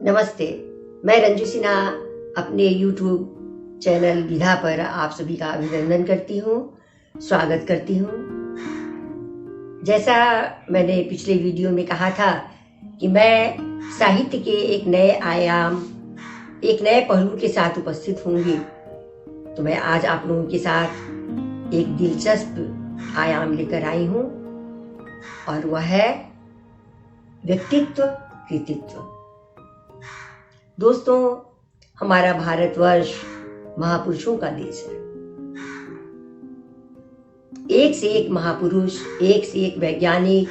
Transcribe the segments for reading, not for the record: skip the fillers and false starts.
नमस्ते, मैं रंजू सिन्हा अपने YouTube चैनल विधा पर आप सभी का अभिनंदन करती हूँ, स्वागत करती हूँ। जैसा मैंने पिछले वीडियो में कहा था कि मैं साहित्य के एक नए आयाम, एक नए पहलू के साथ उपस्थित होंगी, तो मैं आज आप लोगों के साथ एक दिलचस्प आयाम लेकर आई हूँ और वह है व्यक्तित्व कृतित्व। दोस्तों, हमारा भारतवर्ष महापुरुषों का देश है। एक से एक महापुरुष, एक से एक वैज्ञानिक,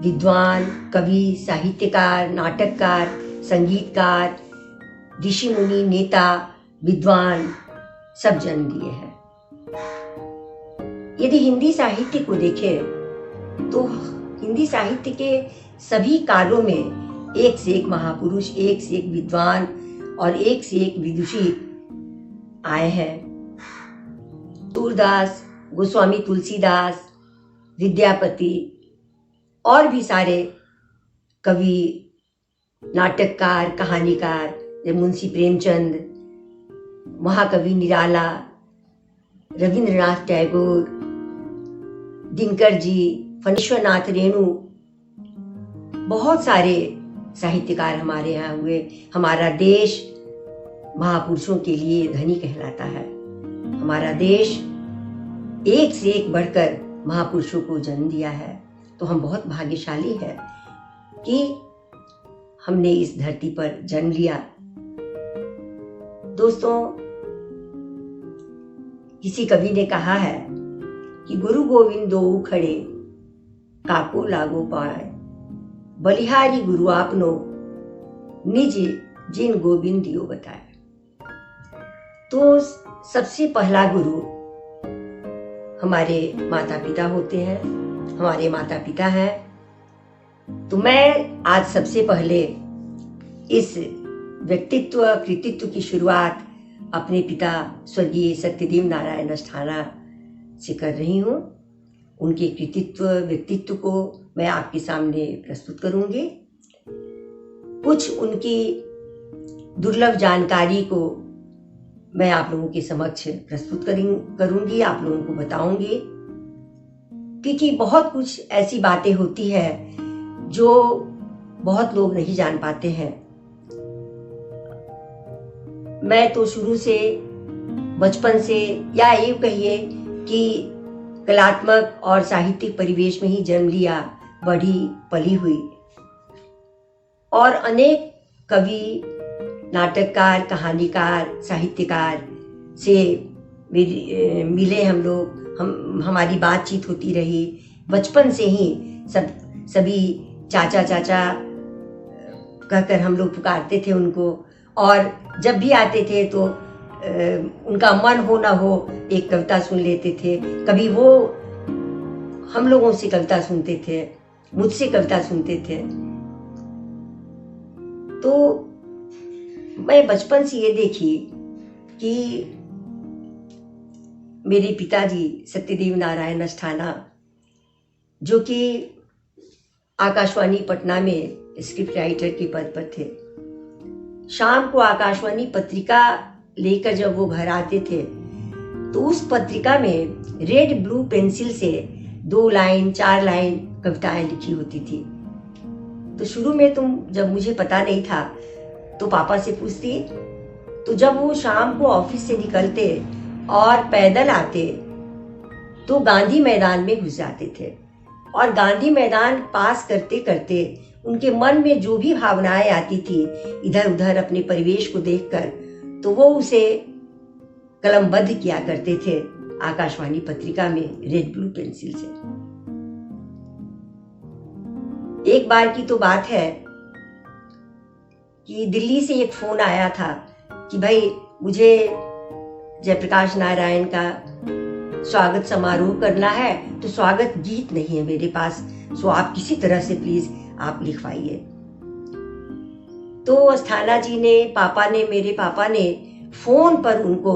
विद्वान, कवि, साहित्यकार, नाटककार, संगीतकार, ऋषि मुनि, नेता, विद्वान सब जन्म लिए हैं। यदि हिंदी साहित्य को देखें तो हिंदी साहित्य के सभी कालों में एक से एक महापुरुष, एक से एक विद्वान और एक से एक विदुषी आए हैं। सूरदास, गोस्वामी तुलसीदास, विद्यापति और भी सारे कवि, नाटककार, कहानीकार जैसे मुंशी प्रेमचंद, महाकवि निराला, रविंद्रनाथ टैगोर, दिनकर जी, फणीश्वरनाथ रेणु, बहुत सारे साहित्यकार हमारे यहाँ हुए। हमारा देश महापुरुषों के लिए धनी कहलाता है। हमारा देश एक से एक बढ़कर महापुरुषों को जन्म दिया है। तो हम बहुत भाग्यशाली हैं कि हमने इस धरती पर जन्म लिया। दोस्तों, किसी कवि ने कहा है कि गुरु गोविंद दो खड़े काको लागो पाए, बलिहारी गुरु आपनो निज जिन गोविंद दियो बताए। तो सबसे पहला गुरु हमारे माता पिता होते हैं, हमारे माता पिता हैं। तो मैं आज सबसे पहले इस व्यक्तित्व कृतित्व की शुरुआत अपने पिता स्वर्गीय सत्यदेव नारायण अष्ठाना से कर रही हूँ। उनके कृतित्व व्यक्तित्व को मैं आपके सामने प्रस्तुत करूंगी। कुछ उनकी दुर्लभ जानकारी को मैं आप लोगों के समक्ष प्रस्तुत करूंगी, आप लोगों को बताऊंगी, क्योंकि बहुत कुछ ऐसी बातें होती है जो बहुत लोग नहीं जान पाते हैं। मैं तो शुरू से, बचपन से, या यूं कहिए कि कलात्मक और साहित्यिक परिवेश में ही जन्म लिया, बढ़ी पली हुई। और अनेक कवि, नाटककार, कहानीकार, साहित्यकार से मिले हम लोग। हमारी बातचीत होती रही। बचपन से ही सभी चाचा चाचा कहकर हम लोग पुकारते थे उनको। और जब भी आते थे तो उनका मन हो ना हो एक कविता सुन लेते थे। कभी वो हम लोगों से कविता सुनते थे, मुझसे कविता सुनते थे। तो मैं बचपन से ये देखी कि मेरे पिताजी सत्यदेव नारायण अष्ठाना, जो कि आकाशवाणी पटना में स्क्रिप्ट राइटर के पद पर थे, शाम को आकाशवाणी पत्रिका लेकर जब वो घर आते थे तो उस पत्रिका में रेड ब्लू पेंसिल से 2 लाइन 4 लाइन कविताएं लिखी होती थी। तो शुरू में जब मुझे पता नहीं था तो पापा से पूछती। तो जब वो शाम को ऑफिस से निकलते और पैदल आते तो गांधी मैदान में घुस जाते थे। और गांधी मैदान पास करते करते उनके मन में जो भी भावनाएं आती थी इधर उधर अपने परिवेश को देखकर, तो वो उसे कलमबद्ध किया करते थे आकाशवाणी पत्रिका में रेड ब्लू पेंसिल से। एक बार की तो बात है कि दिल्ली से एक फोन आया था कि भाई मुझे जयप्रकाश नारायण का स्वागत समारोह करना है, तो स्वागत गीत नहीं है मेरे पास, सो आप किसी तरह से प्लीज आप लिखवाइए। तो अस्थाना जी ने, मेरे पापा ने फोन पर उनको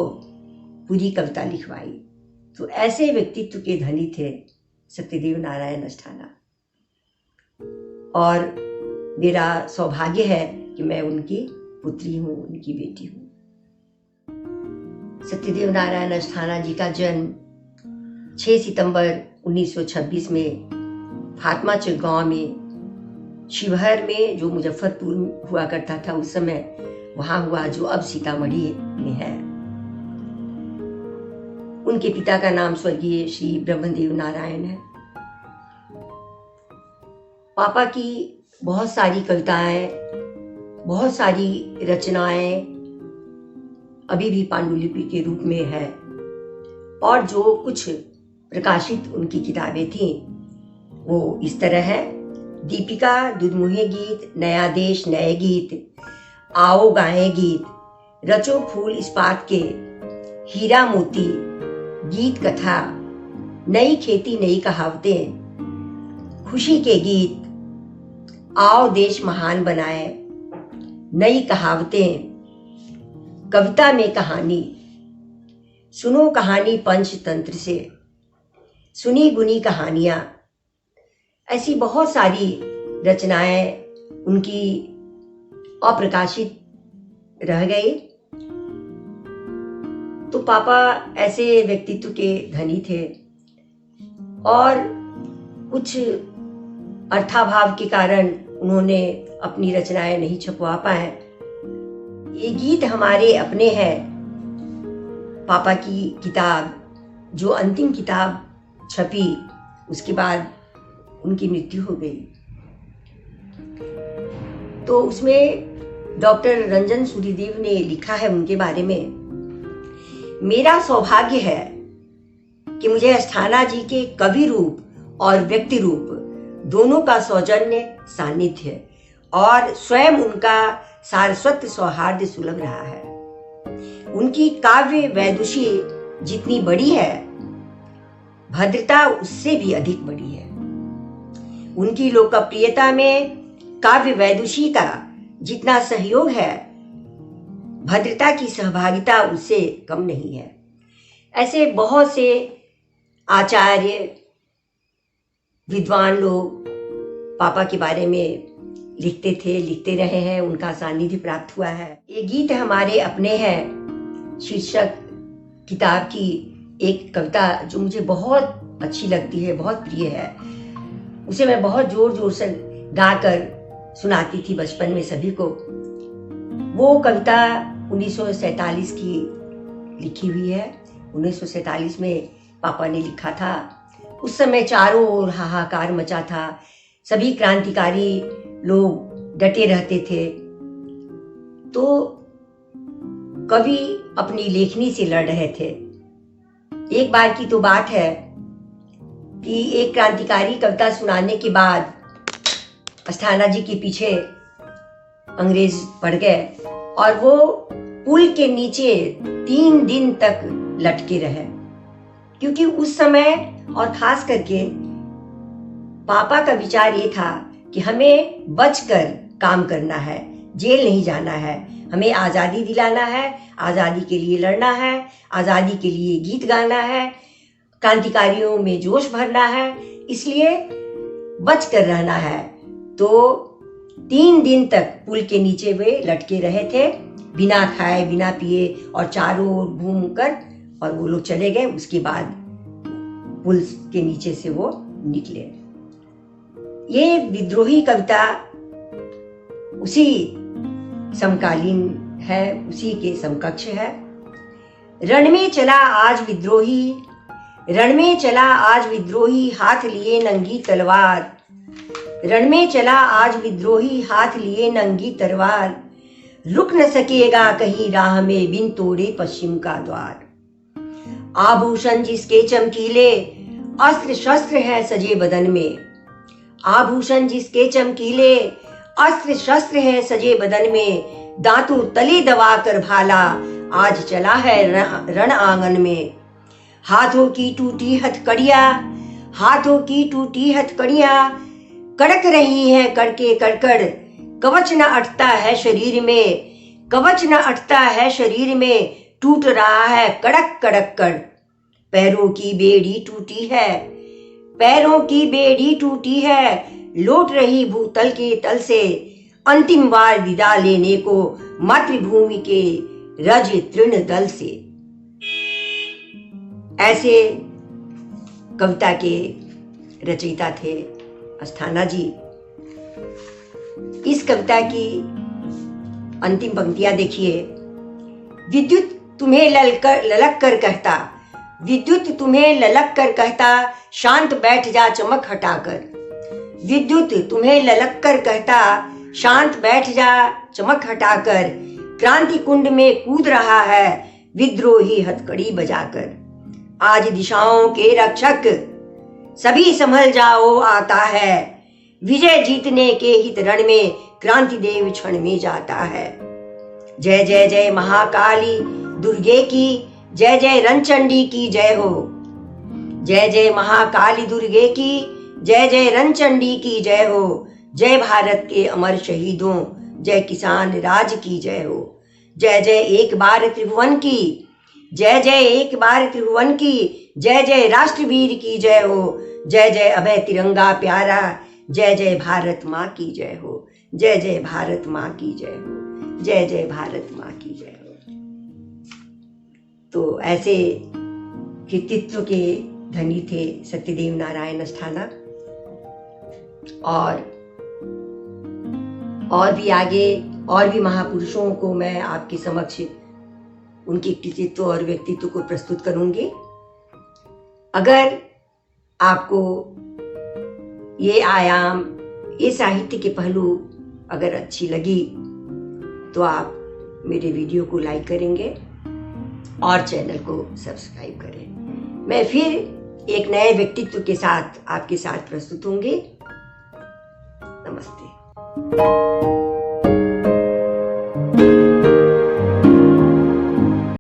पूरी कविता लिखवाई। तो ऐसे व्यक्तित्व के धनी थे सत्यदेव नारायण अष्ठाना। और मेरा सौभाग्य है कि मैं उनकी पुत्री हूँ, उनकी बेटी हूँ। सत्यदेव नारायण अस्थाना जी का जन्म 6 सितंबर 1926 में फातमाचक गांव में शिवहर में, जो मुजफ्फरपुर हुआ करता था उस समय, वहां हुआ, जो अब सीतामढ़ी में है। उनके पिता का नाम स्वर्गीय श्री ब्रह्मदेव नारायण है। पापा की बहुत सारी कविताएं, बहुत सारी रचनाएं अभी भी पांडुलिपि के रूप में है, और जो कुछ प्रकाशित उनकी किताबें थीं वो इस तरह है: दीपिका, दुधमुहे गीत, नया देश नए गीत, आओ गाएं गीत, रचो फूल इस्पात के, हीरा मोती, गीत कथा, नई खेती नई कहावतें, खुशी के गीत, आओ देश महान बनाए, नई कहावतें, कविता में कहानी, सुनो कहानी पंचतंत्र से, सुनी गुनी कहानियां, ऐसी बहुत सारी रचनाएं उनकी अप्रकाशित रह गई। तो पापा ऐसे व्यक्तित्व के धनी थे, और कुछ अर्थाभाव के कारण उन्होंने अपनी रचनाएं नहीं छपवा पाए। ये गीत हमारे अपने हैं, पापा की किताब, जो अंतिम किताब छपी, उसके बाद उनकी मृत्यु हो गई। तो उसमें डॉक्टर रंजन सूरिदेव ने लिखा है उनके बारे में: मेरा सौभाग्य है कि मुझे अस्थाना जी के कवि रूप और व्यक्ति रूप दोनों का सौजन्य सानिध्य और स्वयं उनका सारस्वत सौहार्द सुलभ रहा है। उनकी काव्य वैदुषी जितनी बड़ी है, भद्रता उससे भी अधिक बड़ी है। उनकी लोकप्रियता में काव्य वैदुषी का जितना सहयोग है, भद्रता की सहभागिता उससे कम नहीं है। ऐसे बहुत से आचार्य, विद्वान लोग पापा के बारे में लिखते थे, लिखते रहे हैं, उनका सानिध्य प्राप्त हुआ है। ये गीत हमारे अपने हैं शीर्षक किताब की एक कविता जो मुझे बहुत अच्छी लगती है, बहुत प्रिय है। उसे मैं बहुत जोर जोर से गाकर सुनाती थी बचपन में सभी को। वो कविता 1947 की लिखी हुई है। 1947 में पापा ने लिखा था। उस समय चारों ओर हाहाकार मचा था, सभी क्रांतिकारी लोग डटे रहते थे। तो कवि अपनी लेखनी से लड़ रहे थे। एक बार की तो बात है कि एक क्रांतिकारी कविता सुनाने के बाद अस्थाना जी के पीछे अंग्रेज पड़ गए और वो पुल के नीचे 3 दिन तक लटके रहे, क्योंकि उस समय और खास करके पापा का विचार ये था कि हमें बचकर काम करना है, जेल नहीं जाना है, हमें आज़ादी दिलाना है, आज़ादी के लिए लड़ना है, आज़ादी के लिए गीत गाना है, क्रांतिकारियों में जोश भरना है, इसलिए बचकर रहना है। तो 3 दिन तक पुल के नीचे वे लटके रहे थे, बिना खाए बिना पिए, और चारों ओर घूम कर और वो लोग चले गए। उसके बाद पुल के नीचे से वो निकले। ये विद्रोही कविता उसी समकालीन है, उसी के समकक्ष है। रण में चला आज विद्रोही, रण में चला आज विद्रोही, हाथ लिए नंगी तलवार। रण में चला आज विद्रोही, हाथ लिए नंगी तलवार। रुक न सकेगा कहीं राह में, बिन तोड़े पश्चिम का द्वार। आभूषण जिसके चमकीले, अस्त्र शस्त्र है सजे बदन में। आभूषण जिसके चमकीले, अस्त्र शस्त्र है सजे बदन में। दांतों तले दबा कर भाला, आज चला है रण आंगन में। हाथों की टूटी हथकड़ियां, हाथों की टूटी हथकड़ियां, कड़क रही हैं कड़के कड़कड़। कवच न अटता है शरीर में, कवच न अटता है शरीर में। टूट रहा है कड़क कड़क कड़। पैरों की बेड़ी टूटी है, पैरों की बेड़ी टूटी है। लौट रही भूतल के तल से अंतिम बार विदा लेने को मातृभूमि के रज तृण दल से। ऐसे कविता के रचयिता थे अस्थाना जी। इस कविता की अंतिम पंक्तियां देखिए। विद्युत तुम्हें ललक कर कहता, विद्युत तुम्हें ललक कर कहता, शांत बैठ जा चमक हटाकर। विद्युत तुम्हें ललक कर कहता, शांत बैठ जा चमक हटाकर। क्रांति कुंड में कूद रहा है विद्रोही हथकड़ी बजाकर। आज दिशाओं के रक्षक सभी संभल जाओ आता है। विजय जीतने के हित रण में क्रांति देव क्षण में जाता है। जय जय जय महाकाली दुर्गे की, जय जय रणचंडी की जय हो। जय जय महाकाली दुर्गे की, जय जय रणचंडी की जय हो। जय भारत के अमर शहीदों, जय किसान राज की जय हो। जय जय एक बार त्रिभुवन की, जय जय एक बार त्रिभुवन की, जय जय राष्ट्रवीर की जय हो। जय जय अभय तिरंगा प्यारा, जय जय भारत माँ की जय हो। जय जय भारत माँ की जय हो। जय जय भारत माँ की जय हो। तो ऐसे कृतित्व के धनी थे सत्यदेव नारायण अस्थाना। और भी आगे और भी महापुरुषों को मैं आपके समक्ष उनके कृतित्व और व्यक्तित्व को प्रस्तुत करूंगी। अगर आपको ये आयाम, ये साहित्य के पहलू अगर अच्छी लगी तो आप मेरे वीडियो को लाइक करेंगे और चैनल को सब्सक्राइब करें। मैं फिर एक नए व्यक्तित्व के साथ आपके साथ प्रस्तुत होंगी। नमस्ते।